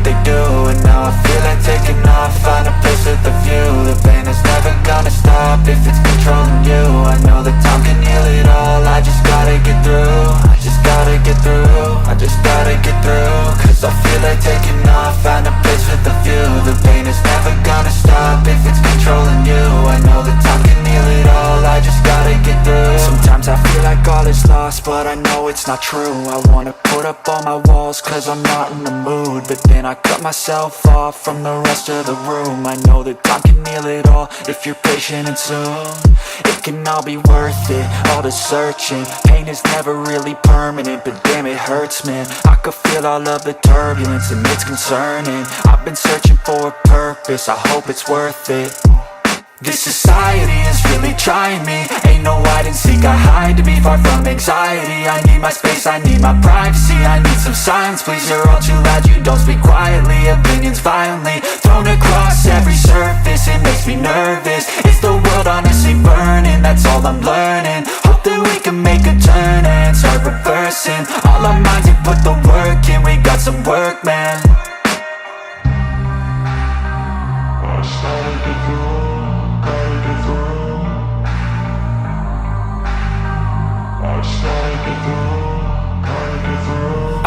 they do. And now I feel like taking off, find a place with a view. The pain is never gonna stop if it's controlling you. I know that time can heal it all, I just gotta get through. I just gotta get through, I just gotta get through. Cause I feel like taking off, find a place with a view. The pain is never gonna stop if it's controlling you. I know that time can heal it all, I just gotta get through. Sometimes I feel like all is lost, but I know it's not true. I wanna put up all my walls cause I'm not in the mood, but then I cut myself off from the rest of the room. I know that time can heal it all if you're patient, and soon it can all be worth it, all the searching. Pain is never really permanent, but damn it hurts, man. I could feel all of the turbulence and it's concerning. I've been searching for a purpose, I hope it's worth it. This society is really trying me. Ain't no hide and seek, I hide to be far from anxiety. I need my space, I need my privacy, I need some silence, please. You're all too loud, you don't speak quietly. Opinions violently thrown across every surface, it makes me nervous. Is the world honestly burning? That's all I'm learning. Hope that we can make a turn and start reversing all our minds and put the work in. We got some work, man. I started to grow.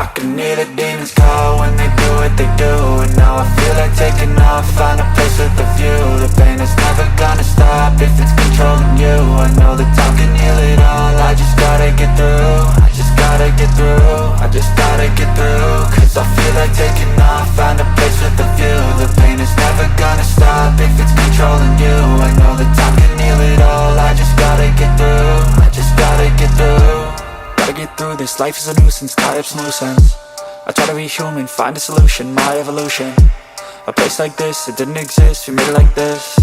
I can hear the demons call when they do what they do. And now I feel like taking off, find a place with a view. The pain is never gonna stop if it's controlling you. I know that time can heal it all, I just gotta get through. I just gotta get through, I just gotta get through. Cause I feel like taking off, find a place with a view. The pain is never gonna stop if it's controlling you. I know that time can heal it all, I just gotta get through. I just gotta get through. Gotta get through this, life is a nuisance, tie up some loose ends. I try to be human, find a solution, my evolution. A place like this, it didn't exist, we made it like this.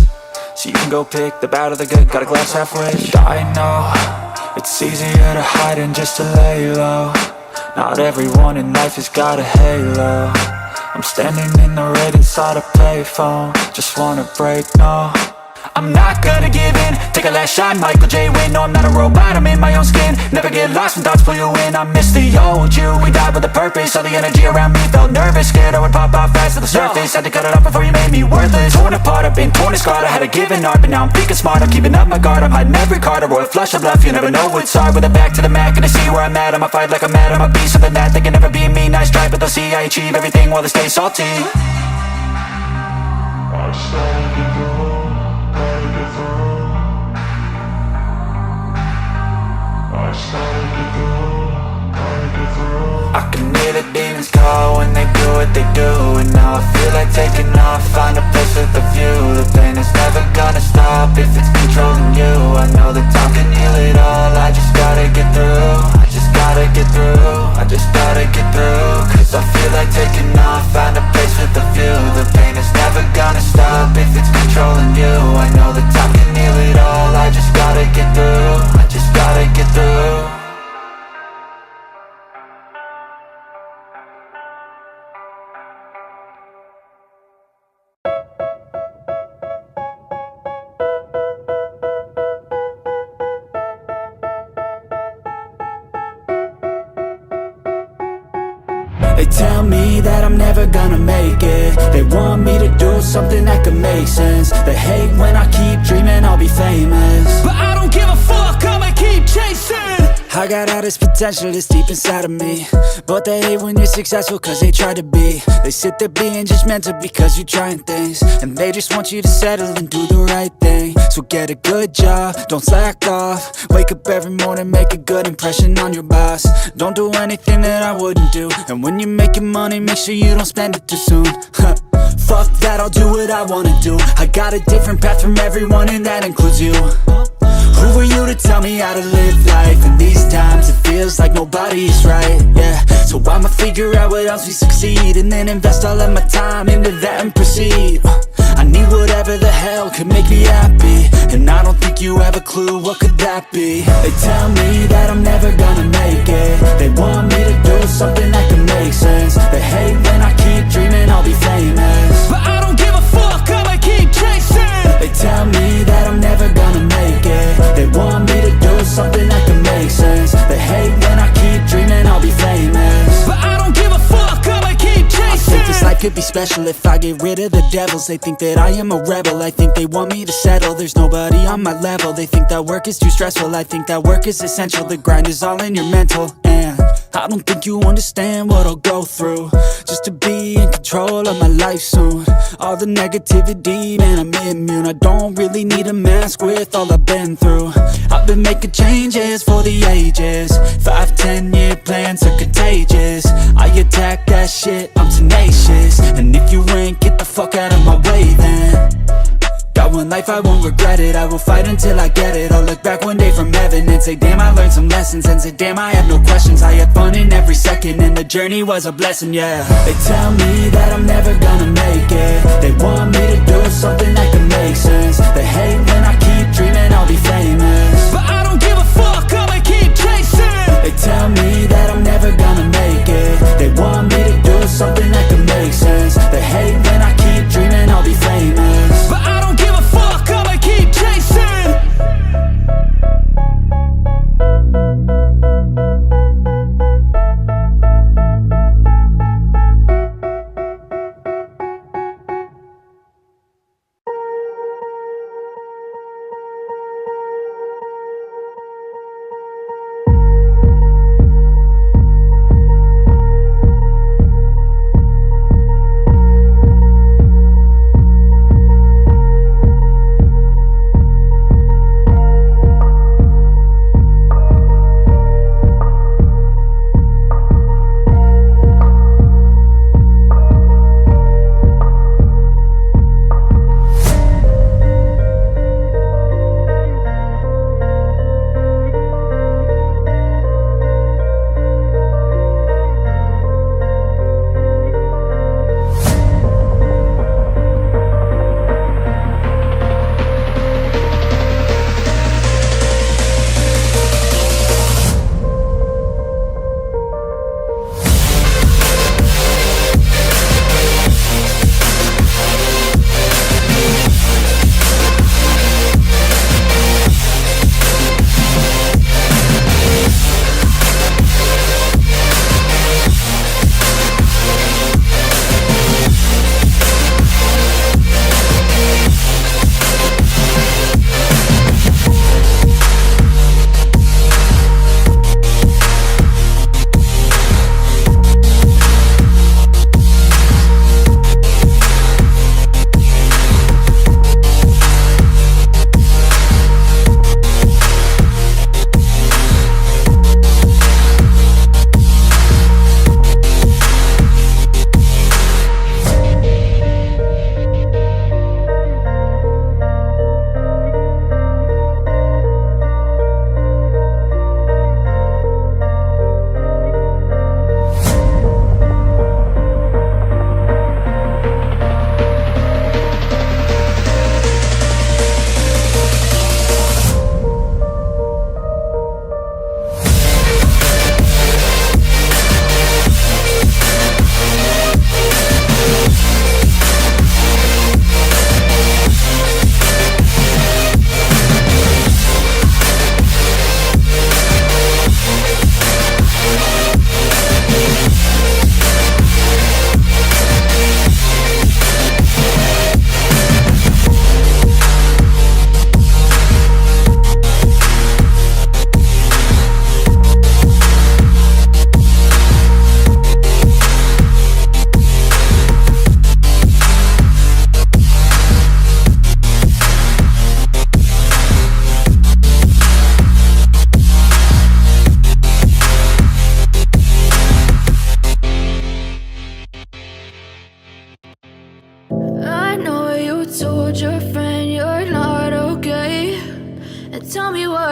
So you can go pick the bad or the good, got a glass halfway. I know, it's easier to hide than just to lay low. Not everyone in life has got a halo. I'm standing in the red inside a payphone, just wanna break, no. I'm not gonna give in, take a last shot, Michael J. Win. No, I'm not a robot, I'm in my own skin. Never get lost when thoughts pull you in. I miss the old you, we died with a purpose. All the energy around me felt nervous, scared I would pop out fast to the surface. Had to cut it off before you made me worthless. Torn apart, I've been torn and scarred. I had a given art, but now I'm thinking smart. I'm keeping up my guard, I'm hiding every card. A royal flush of bluff, you never know what's hard. With a back to the mat, gonna see where I'm at. I'ma fight like I'm mad, I'ma be something that they can never be me. Nice try, but they'll see I achieve everything while they stay salty. I started to grow. I can hear the demons call when they do what they do. And now I feel like taking off, find a place with a view. The pain is never gonna stop if it's controlling you. I know that time can heal it all, I just gotta get through. I just gotta get through, I just gotta get through. Cause I feel like taking off, find a place with a view. The pain is never gonna stop if it's controlling you. I know that time can heal it all, I just gotta get through. I just gotta get through. They tell me that I'm never gonna make it. They want me to do something that could make sense. They hate when I keep dreaming I'll be famous, but I don't give a fuck, I'ma keep chasing. I got all this potential that's deep inside of me, but they hate when you're successful cause they try to be. They sit there being judgmental because you're trying things, and they just want you to settle and do the right thing. So get a good job, don't slack off. Wake up every morning, make a good impression on your boss. Don't do anything that I wouldn't do, and when you're making money, make sure you don't spend it too soon. Fuck that, I'll do what I wanna do. I got a different path from everyone, and that includes you. Who are you to tell me how to live life? In these times it feels like nobody is right, yeah. So I'ma figure out what else we succeed, and then invest all of my time into that and proceed. I need whatever the hell could make me happy, and I don't think you have a clue what could that be. They tell me that I'm never gonna make it. They want me to do something that can make sense. They hate when I keep dreaming I'll be famous, but I don't give a fuck, I'ma keep chasing. They tell me that I'm never gonna make it. They want me to do something that can make sense. They hate when I keep dreaming I'll be famous, but I don't give a fuck, I'ma keep chasing. I take this life life could be special if I get rid of the devils. They think that I am a rebel, I think they want me to settle. There's nobody on my level, they think that work is too stressful. I think that work is essential, the grind is all in your mental. And I don't think you understand what I'll go through just to be in control of my life soon. All the negativity, man, I'm immune. I don't really need a mask with all I've been through. I've been making changes for the ages. 5-10 year plans are contagious. I attack that shit, I'm tenacious. And if you ain't, get the fuck out of my way then. Got one life, I won't regret it. I will fight until I get it. I'll look back one day from heaven and say, damn, I learned some lessons. And say, damn, I have no questions. I had fun in every second, and the journey was a blessing, yeah. They tell me that I'm never gonna make it. They want me to do something that can make sense. They hate when I keep dreaming I'll be famous, but I don't give a fuck, I'ma keep chasing. They tell me that I'm never gonna make it. They want me to do something that can make sense. They hate when I keep dreaming I'll be famous, but I don't give a fuck, I'ma keep chasing.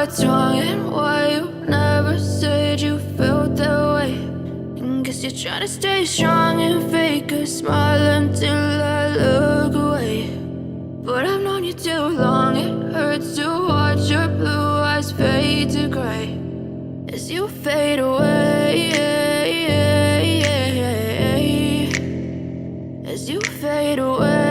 what's wrong and why you never said you felt that way. And guess you're trying to stay strong and fake a smile until I look away. But I've known you too long, it hurts to watch your blue eyes fade to gray as you fade away, as you fade away.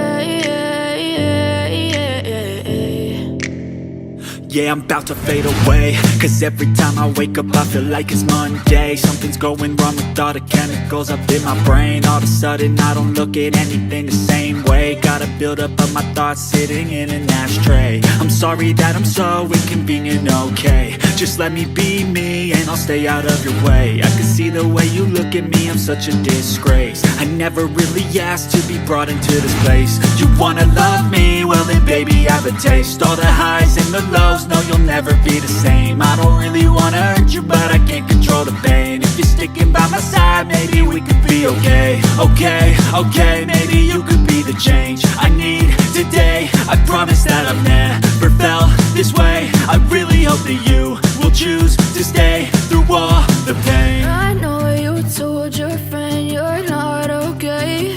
yeah, I'm about to fade away. Cause every time I wake up I feel like it's Monday. Something's going wrong with all the chemicals up in my brain. All of a sudden I don't look at anything the same way. Gotta build up of my thoughts sitting in an ashtray. I'm sorry that I'm so inconvenient, okay. Just let me be me and I'll stay out of your way. I can see the way you look at me, I'm such a disgrace. I never really asked to be brought into this place. You wanna love me? Well then baby I have a taste. All the highs and the lows, no you'll never be the same. I don't really wanna hurt you but I can't control the pain. If you're sticking by my side, maybe we could be okay. Okay, maybe you could be the change I need today. I promise that I've never felt this way. I really hope that you will choose to stay through all the pain. I know you told your friend you're not okay,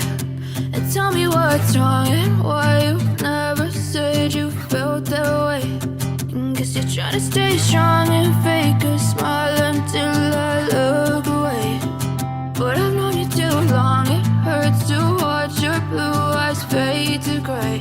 and tell me what's wrong and why you never said you felt that way. And guess you're trying to stay strong and fake a smile until I look away. But I've known you too long, it hurts to watch your blue eyes fade to gray.